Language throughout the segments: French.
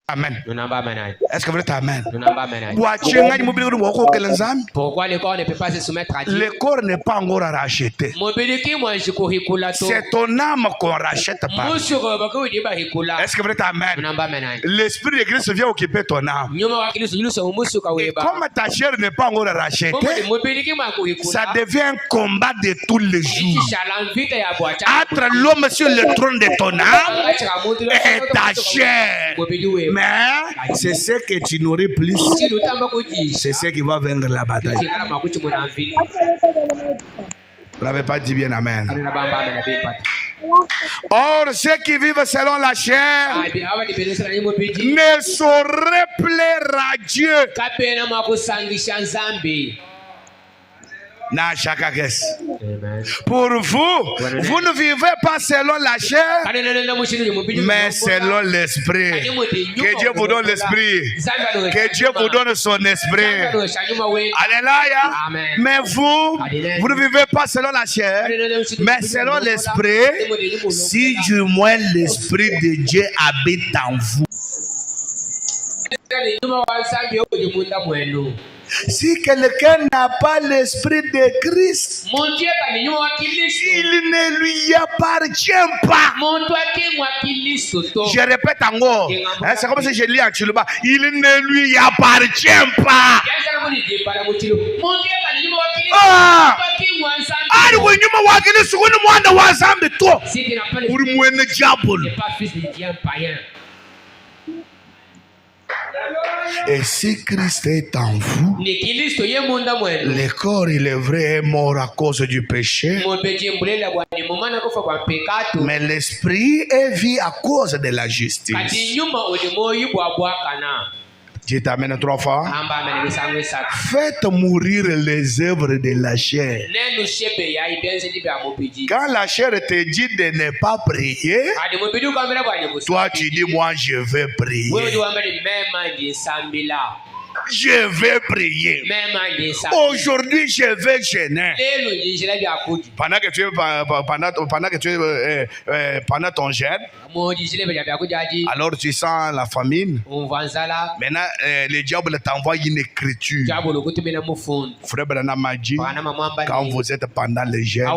Amen. Est-ce que vous êtes amen? Pourquoi le corps ne peut pas se soumettre à Dieu? Le corps n'est pas encore racheté. C'est ton âme qu'on rachète pas. Est-ce que vous êtes amen? L'esprit de Christ vient occuper ton âme. Et comme ta chair n'est pas encore rachetée, ça devient un combat de tous les jours. Entre l'homme sur le trône de ton âme et ta chair. Mais c'est ce que tu n'aurais plus. C'est ce qui va vaincre la bataille. Vous n'avez pas dit bien amen. Or, ceux qui vivent selon la chair ne sauraient plaire à Dieu. Pour vous, vous ne vivez pas selon la chair, mais selon l'esprit. Que Dieu vous donne l'esprit. Que Dieu vous donne son esprit. Alléluia. Mais vous ne vivez pas selon la chair, mais selon l'esprit, si du moins l'esprit de Dieu habite en vous. Si quelqu'un n'a pas l'esprit de Christ, il ne lui appartient pas. Je répète encore, c'est comme si je lis en Chiluba, il ne lui appartient pas. Et si Christ est en vous, le corps il est vrai est mort à cause du péché, mais l'esprit est vie à cause de la justice. Dieu t'amène 3 fois. Faites mourir les œuvres de la chair. Quand la chair te dit de ne pas prier, toi tu dis moi je vais prier. Je vais prier. Aujourd'hui, je vais jeûner. Pendant que tu es pendant ton jeûne, alors tu sens la famine. Maintenant, le diable t'envoie une écriture. Frère Branham m'a dit, quand vous êtes pendant le jeûne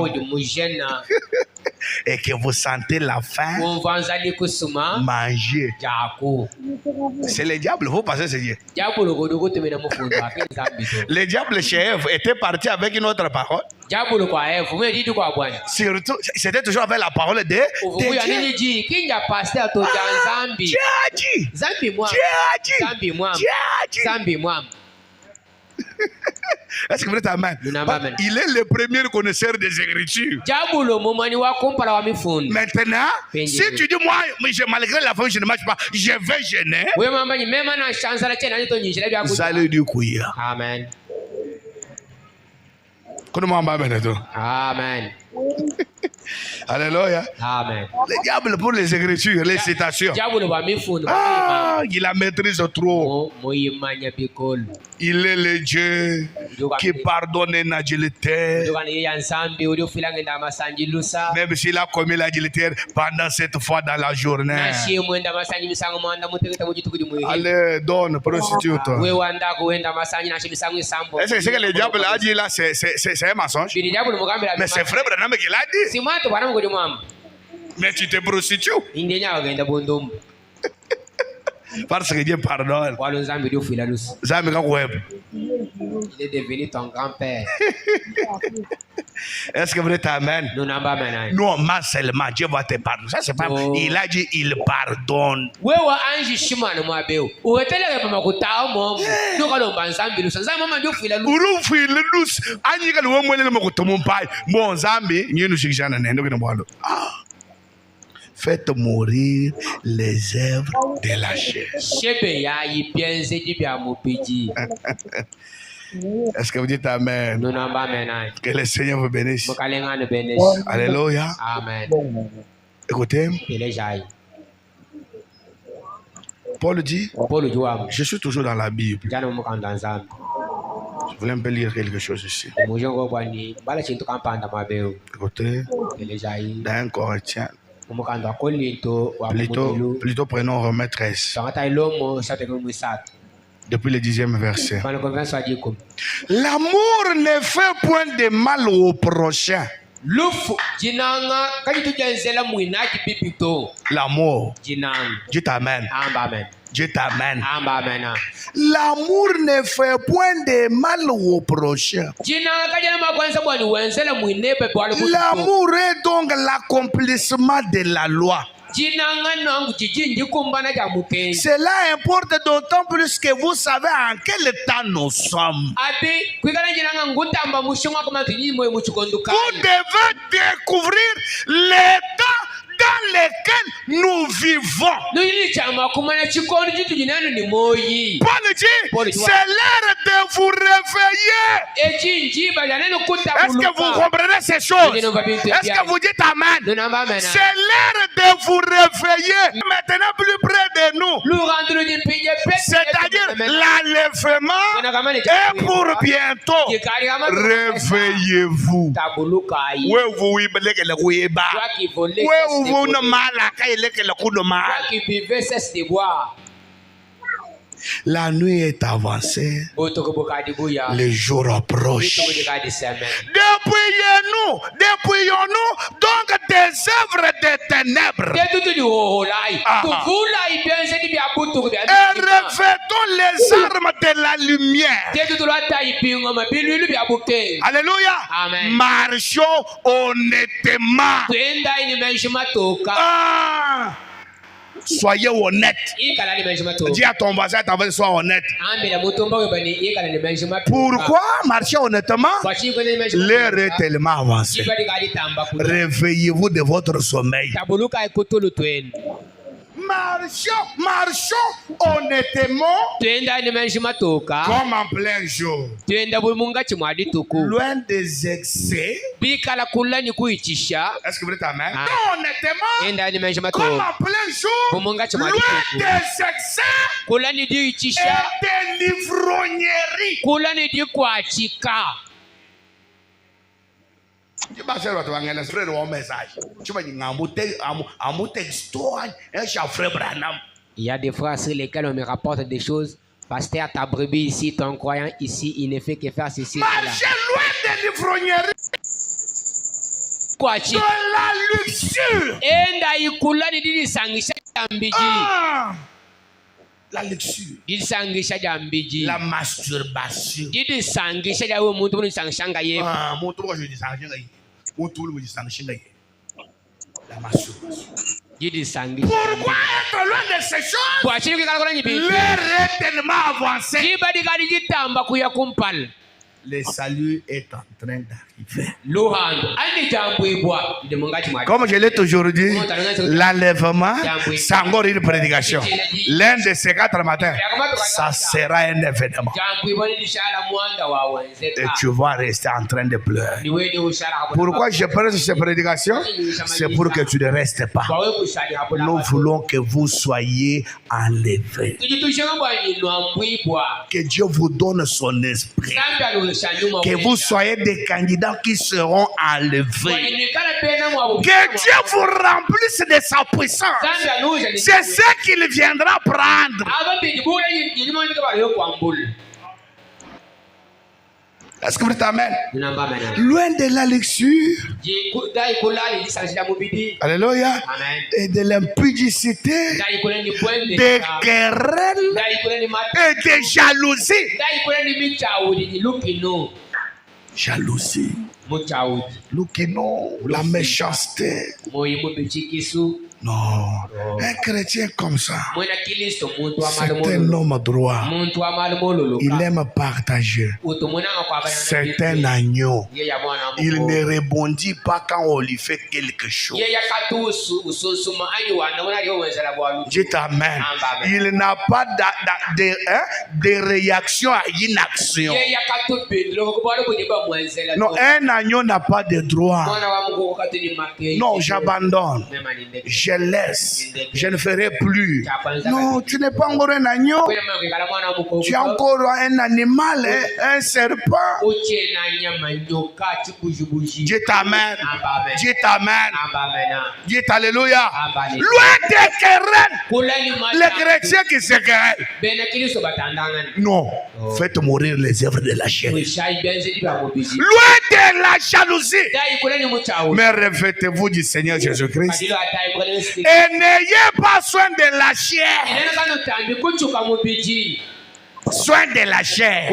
et que vous sentez la faim, mangez. C'est le diable, vous pensez c'est Dieu. Le diable chez Ève était parti avec une autre parole. Surtout, c'était toujours avec la parole de Dieu. Est-ce que vous êtes amen? Il est le premier connaisseur des Écritures. Maintenant, si tu dis moi, malgré la faim, je ne marche pas, je vais gêner. Vous allez dire oui. Amen. Amen. Alléluia. Amen. Le diable pour les Écritures, les citations. Il la maîtrise trop. Il est le Dieu qui pardonne l'adultère. Même s'il a commis l'adultère pendant cette fois dans la journée. Allez, donne, prostitute. Est-ce que ce que le diable a dit là, c'est un mensonge? Mais c'est frère Branham qui l'a dit. Mais tu te prostitues. Parce que Dieu pardonne. Il est devenu ton grand-père. Est-ce que vous êtes amen? Non, mais seulement Dieu va te pardonner. Ça, c'est pas. Il a dit il pardonne. Faites mourir les œuvres de la chair. Est-ce que vous dites amen? Que le Seigneur vous bénisse. Alléluia. Amen. Écoutez. Paul dit, je suis toujours dans la Bible. Je voulais un peu lire quelque chose ici. Écoutez, dans 1 Corinthiens, Plutôt prenons Romains 13. Depuis le 10e verset. L'amour ne fait point de mal au prochain. L'amour. Dieu t'amène. Dieu t'amène. L'amour ne fait point de mal au prochain. L'amour est donc l'accomplissement de la loi. Cela importe d'autant plus que vous savez en quel temps nous sommes. Vous devez découvrir l'état dans lequel nous vivons. Paul dit, c'est l'heure de vous réveiller. Est-ce que vous comprenez ces choses? Est-ce que vous dites Amen? C'est l'heure de vous réveiller. Maintenant plus près de nous. C'est-à-dire l'enlèvement est pour bientôt. Réveillez-vous. La nuit est avancée, le jour approche. Dépouillons-nous donc des œuvres des ténèbres et revêtons les armes de la lumière. Alléluia. Amen. Marchons honnêtement. Soyez honnête. Dis à ton voisin, sois honnête. Pourquoi marcher honnêtement? L'heure est tellement avancée. Réveillez-vous de votre sommeil. Marchons honnêtement comme en plein jour. Loin des excès. Est-ce que vous êtes amen? Honnêtement comme en plein jour. Loin des excès et des l'ivrognerie. Tu vas faire votre message. Tu vas dire, il y a des fois sur lesquels on me rapporte des choses. Pasteur, ta brebis ici, ton croyant ici, il ne fait que faire ceci. Marchez loin de l'ivrognerie. De la luxure. La luxure. La masturbation. La masturbation. Pourquoi être loin de ces choses? L'heure est tellement avancée. Le salut est en train d'arriver. Comme je l'ai toujours dit, l'enlèvement, c'est encore une prédication. L'un de ces 4 matins, ça sera un événement. Et tu vas rester en train de pleurer. Pourquoi je prends cette prédication? C'est pour que tu ne restes pas. Nous voulons que vous soyez enlevés. Que Dieu vous donne son esprit. Que vous soyez des candidats qui seront enlevés. Que Dieu vous remplisse de sa puissance. C'est ce qu'il viendra prendre. Est-ce que vous êtes amen? Loin de la luxure. Alléluia. Et de l'impudicité, des querelles et des jalousies. Jalousie. La méchanceté. Non, un chrétien comme ça, c'est un homme droit. Il aime partager. C'est un agneau. Il ne rebondit pas quand on lui fait quelque chose. Dites amen. Il n'a pas de réaction à une action. Non, un agneau n'a pas de droit. Non, j'abandonne. je laisse, je ne ferai plus. Non, tu n'es pas encore un agneau. Tu es encore un animal, un serpent. Dieu t'amène. Dieu t'amène. Dieu alléluia. Loin des querelles. Les chrétiens qui se querellent. Non, faites mourir les œuvres de la chair. Loin de la jalousie. Mais revêtez-vous du Seigneur Jésus-Christ. Et n'ayez pas soin de la chair. Soin de la chair.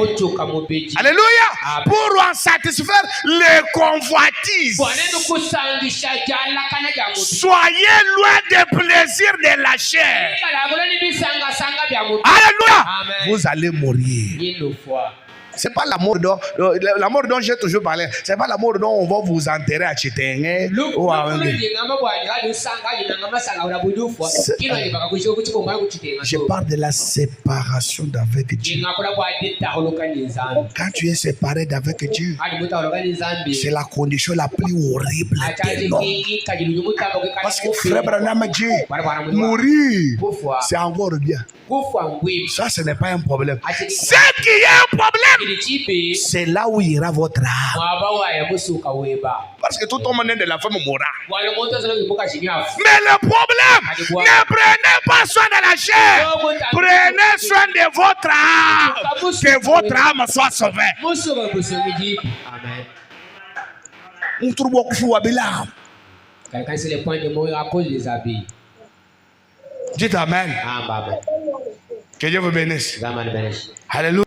Alléluia. Pour en satisfaire les convoitises. Soyez loin des plaisirs de la chair. Alléluia. Vous allez mourir. C'est pas la mort dont j'ai toujours parlé. C'est pas la mort dont on va vous enterrer à Chitenge. Je parle de la séparation d'avec Dieu. Quand tu es séparé d'avec Dieu, c'est la condition la plus horrible de l'homme. Parce que frère Branham Dieu, mourir, c'est encore bien. Ça, ce n'est pas un problème. Ce qui est un problème, c'est là où ira votre âme. Parce que tout homme né de la femme mourra. Mais le problème, ne prenez pas soin de la chair. Prenez soin de votre âme. Que votre âme soit sauvée. Quelqu'un c'est le point de mourir à cause des habits. Dites Amen. Que Dieu vous bénisse. Alléluia.